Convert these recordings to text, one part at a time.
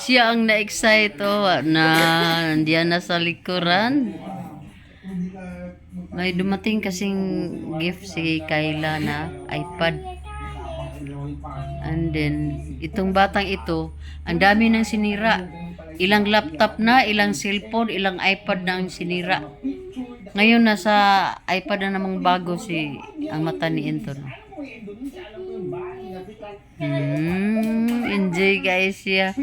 Siya ang na-excite na nandiyan na sa likuran. May dumating kasing gift si Kayla na iPad. And then, itong batang ito, ang dami ng sinira. Ilang laptop na, ilang cellphone, ilang iPad na ang sinira. Ngayon, nasa iPad na namang bago ang mata ni Anton. Enjoy guys siya.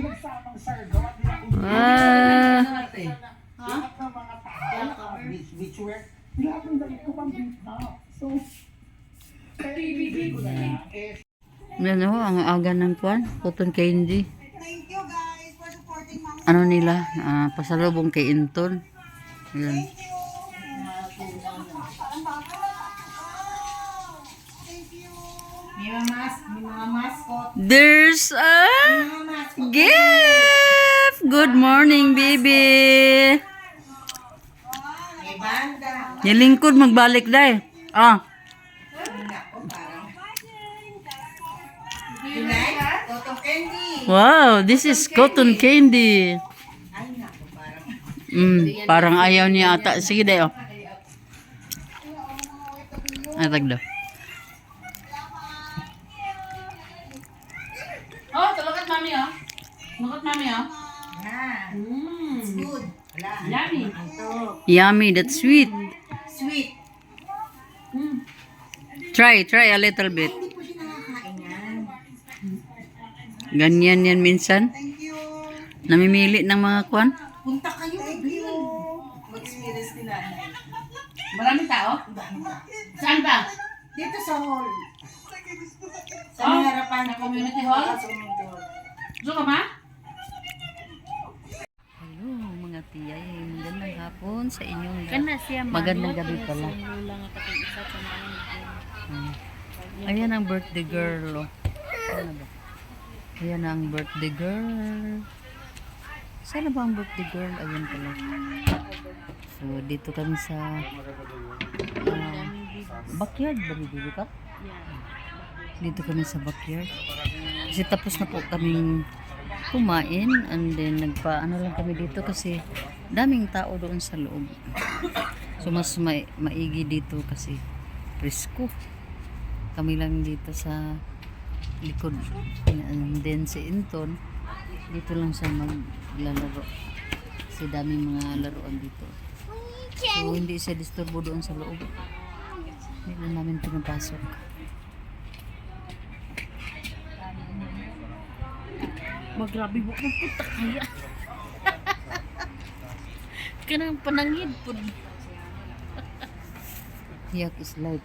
Yan o, ang aga ng kwan, cotton candy. Thank you guys for supporting Mama. Ano nila, pasalubong kay Anton. Yan. Thank you. Thank you. May mga mascot. There's a gift! Good morning, baby! May banda. Nilingkod, magbalik dahil. Tunay? Totong candy. Wow, this is cotton candy. Ay, naku, parang. Parang ayaw niya ata. Sige dayo. Atag daw. Oh, tulakat mami oh. Tulakat mami oh. Ah, it's good. Wala. Yummy. Ito. Yummy, that's sweet. Sweet. Try a little bit. Hindi po siya nakakain yan. Ganyan yan minsan. Thank you. Namimili ng mga kwan. Punta kayo, Bill. Mag-experience nila. Maraming tao? Dami ka. Saan ba? Dito sa hall. Sa Oh, may harapan. sa community hall? Sa community hall. Gusto ka ma? Hello mga tiyay, magandang hapon sa inyong siya magandang gabi pala. Ayan ang birthday girl. Ano ba? Ayan ang birthday girl. Saan ba ang birthday girl? Ayan pala. So dito kami sa backyard ba dito ka? Dito kami sa backyard. Kasi tapos na po kaming kumain and then nagpa-ano lang kami dito kasi daming tao doon sa loob. So mas maigi dito kasi presko. Kami lang dito sa likod. And then si Anton dito lang siya maglalaro. Kasi daming mga laruan dito. So hindi siya disturbo doon sa loob. Hindi na namin pinapasok. Magrabi mo kung puta kaya. Kanang panangid po. Yak is life.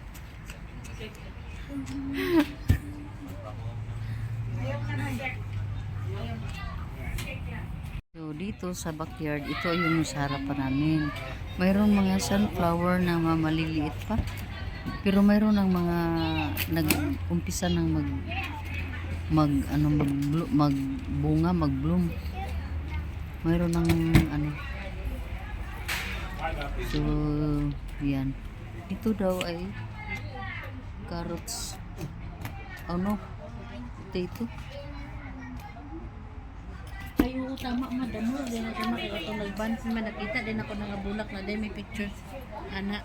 So dito sa backyard, ito yung sa harapan namin. Mayroong mga sunflower na maliliit pa. Pero mayroon ng mga nag-umpisa ng magbunga, mag-bloom. Mayroon ng ano. So, yan. Ito daw ay carrots. Ano? Potato. Ayo tama madamo din ako makita nagban man nakita din ako nangabulak na din may picture ana.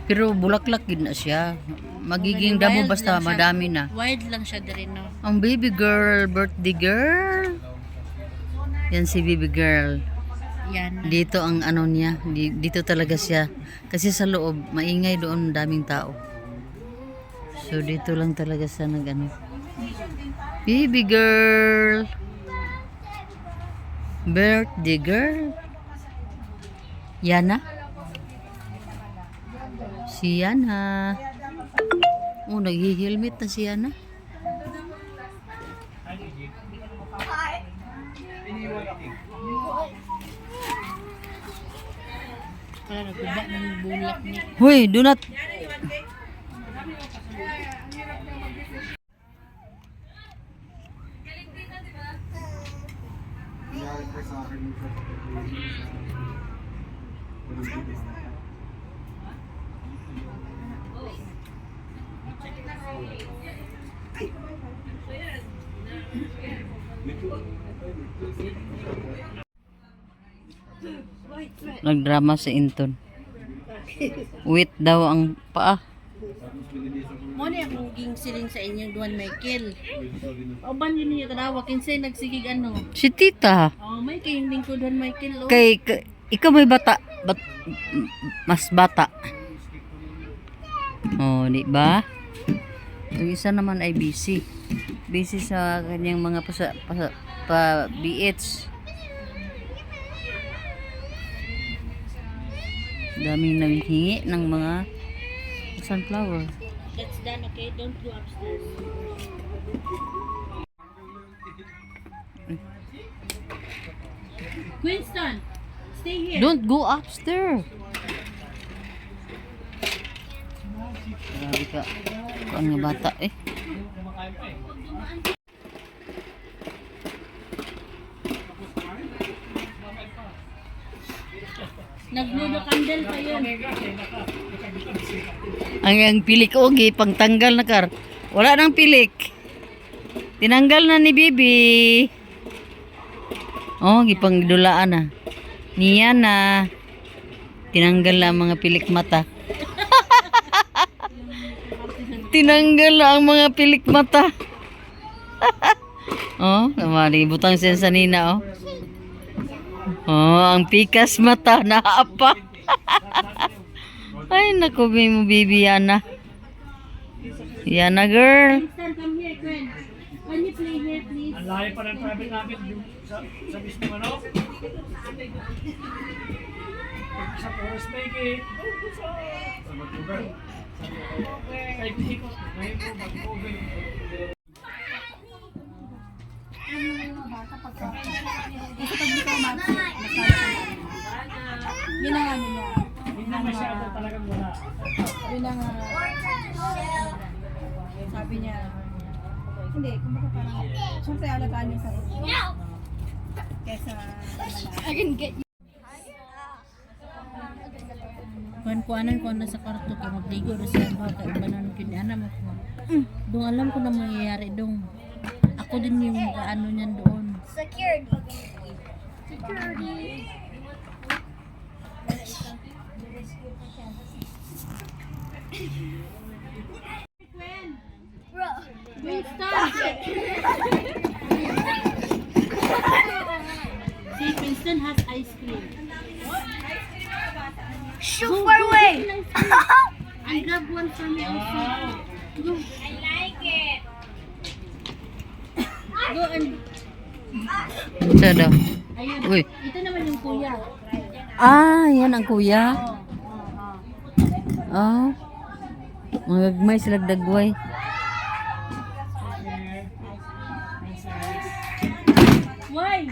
Pero bulaklak gid na siya. Magiging damo basta madami na. Wild lang siya diri no. Ang baby girl, birthday girl. Yan si baby girl. Yan. Dito ang ano niya, dito talaga siya. Kasi sa loob, maingay doon, daming tao. So dito lang talaga siya nag-ano. Baby girl. Birthday girl. Yana. Si Yana. Oh, nag-helmet na si Yana. Para nagkuba ng bulak ni. Hoy, do not. Nagdrama si Inton. Wait daw ang paa. Mo ni akong gingsiling sa inyong Duan Michael. O ban yun niya tanawa kinsay nagsigig ano. Si tita. Oh, may kayong lingko Duan Michael. Oh. Ikaw may bata. Mas bata. Oh, di ba? Yung isa naman ay busy. Busy sa kanyang mga pa BH. Daming nanghingi ng mga sunflower. That's done, okay? Don't go upstairs. Winston, stay here. Don't go upstairs. Grabe ka. Ang mga bata eh. Nagludo candle pa yun. Ang pilik ogi pangtanggal na kar. Wala nang pilik. Tinanggal na ni Bibi. Oh, gipangdulaan na. Niya na. Tinanggal na ang mga pilik mata. Tinanggal na ang mga pilik mata. Oh, namali butang siya sa nina oh. Oh, ang pikas mata na apa. Ay, naku, mo baby Yana. Yana girl. Winston, come here, Gwen. Can you play here, please? Ang layo pa ng private namin sa mismo ano? Sa Forest Lake eh. Sa Vancouver. Sa ikot. Ngayon po, Vancouver. Yun ang ano niya. Hindi masyado talagang wala. Yun ang sabi niya. Hindi, kumbaga parang syempre alagaan niya sa kesa malaki. Kuan-kuanan ko na sa kwarto ka magligo ro sa ba kay banan kinana mo ko. Dong alam ko na mangyayari dong. Ako din yung ano niyan doon. Winston! See, Winston has ice cream. Shoot far away! I grab one for me also. Go. I like it! Go and... Ito daw. Ayun. Uy. Ito naman yung kuya. Ah, yan ang kuya. Ah. Magagmay sila dagway. Why?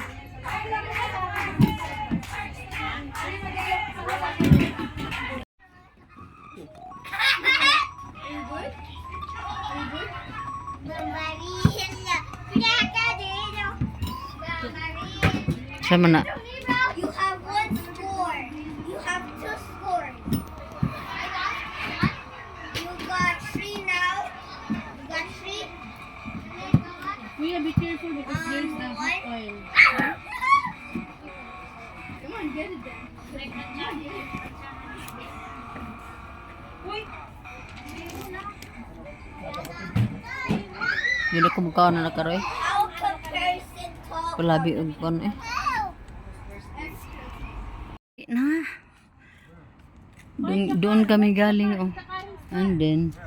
Sama na. You have one score. You have two scores. You got three now. You got three. Kuya, be careful because there's a hot oil. Come on, get it then. Yun ako mukha na nakaroy. How comparison talk. Palabi og kon eh. Na. Doon kami galing oh. And then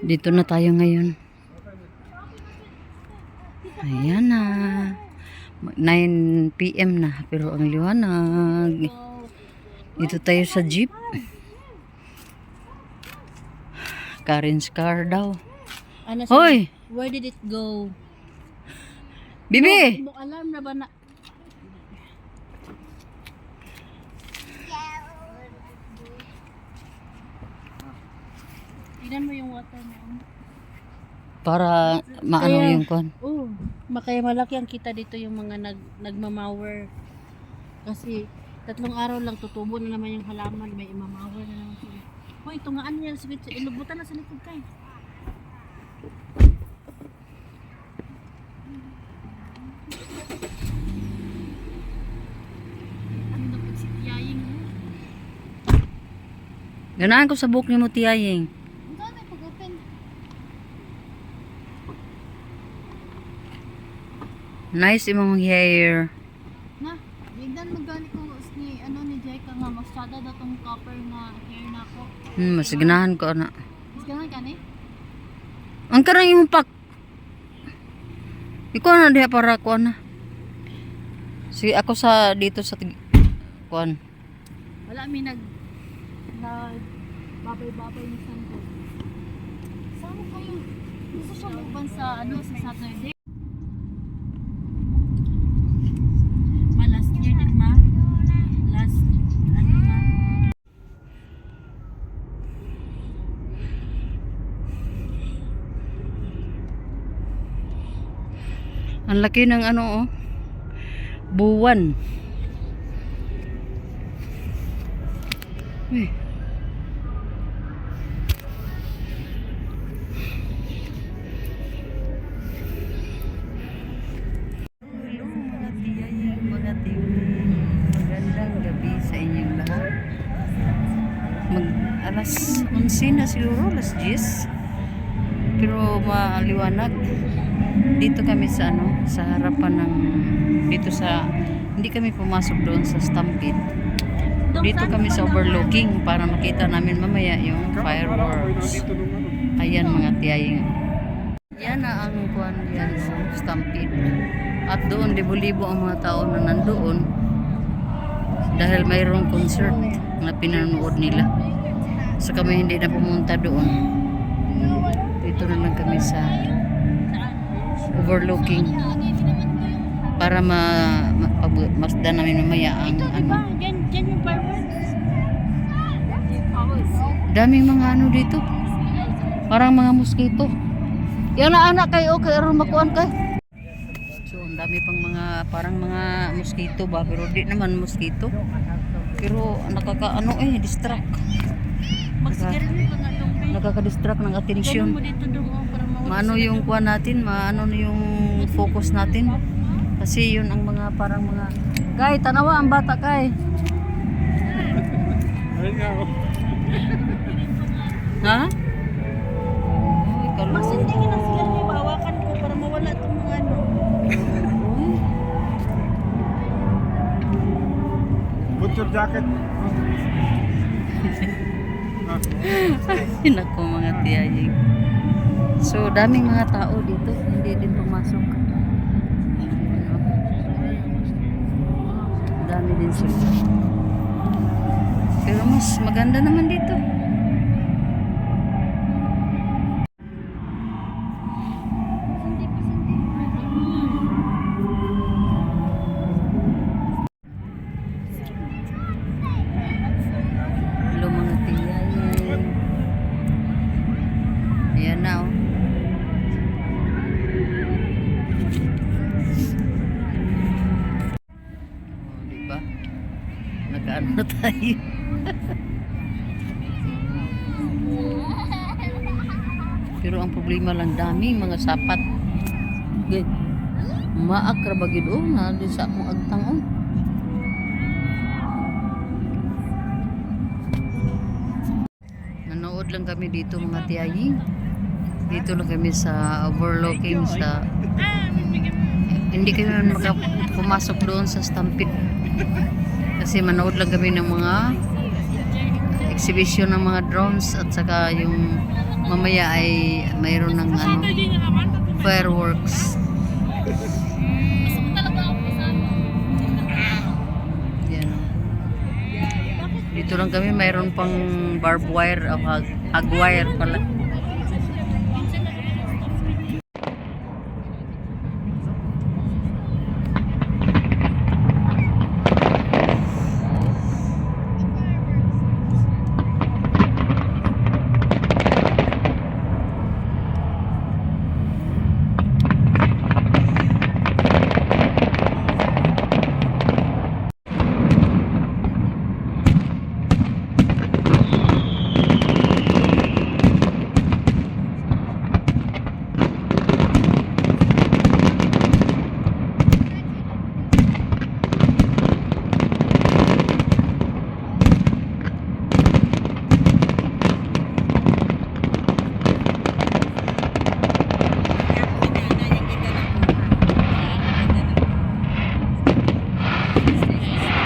dito na tayo ngayon. Ayan na. 9 PM na pero ang liwanag. Dito tayo sa jeep. Karen's car daw. Ano Hoy! Where did it go? Bibi! Mo alarm na ba na? Tignan mo yung water na. Para maano Kaya- yung kon. Oh, makaya malaki ang kita dito yung mga nagmamawer. Kasi 3 araw lang tutubo na naman yung halaman, may imamawer na naman sila. Hoy, ito nga ano yan sa bitsa, inubutan na sa likod kay. Ganahan ko sa buhok ni mo tiyaying. Ang dami pag-open. Nice imong hair. Na, bigdan magani ko ni ano ni Jeka nga masyada datong copper nga hair na ko. Mas ganahan ko na. Is ganun kani? Ang karang imong pak. Ikaw na diha para ko na. Sige ako sa dito sa kuan. Wala mi nag babay-babay ni Santo. Saan kayo? Gusto siya luban sa ano sa Saturday? Last year din ma. Last ano ma. Ang laki ng ano oh. Buwan. Uy. Hello mga tiyay, mga tiwi. Magandang gabi sa inyong lahat. Alas 11 na siguro, alas 10. Pero maliwanag. Dito kami sa ano, sa harapan ng dito sa hindi kami pumasok doon sa Stampede. Dito kami sa overlooking para makita namin mamaya yung fireworks. Ayan mga tiyay. Yan na ang kuan yan sa Stampede. At doon libo-libo ang mga tao na nandoon dahil mayroong concert na pinanood nila. So kami hindi na pumunta doon. Dito na lang kami sa overlooking para masdan namin mamaya ang ano. Diyan yung fireworks. Daming mga ano dito. Parang mga mosquito. Yan na anak kayo kay aron makuan kay. So ang dami pang mga parang mga mosquito ba pero di naman mosquito. Pero nakakaano distract. Magsigarilyo ka nga dong be. Nakaka-distract ng Ganun atensyon. mo dito dong para mawala. Maano yung kuan natin, maano yung focus natin. Kasi yun ang mga parang mga Kay, tanawa ang bata kay. Ayun nga ako. Ha? Uy, kalu. Mas hindi ka ng sigarilyo, bawakan ko para mawala itong mga ano. Put your jacket. Nako mga tiyaying. So, daming mga tao dito. Hindi din pumasok. Ano? Dami din sila. Pero mas maganda naman dito. Hello mga tiyaying. Ayan na oh. Oh, diba? Nag-ano na tayo. Pero ang problema lang daming mga sapat. Okay. Maakra bagid oh na di sa akong agtang oh. Nanood lang kami dito mga tiyaying. Dito lang kami sa overlooking sa hindi kami pumasok doon sa Stampede. Kasi manood lang kami ng mga exhibition ng mga drones at saka yung mamaya ay mayroon ng ano fireworks. Yan oh. Dito lang kami mayroon pang barbed wire o hag wire pala. guys.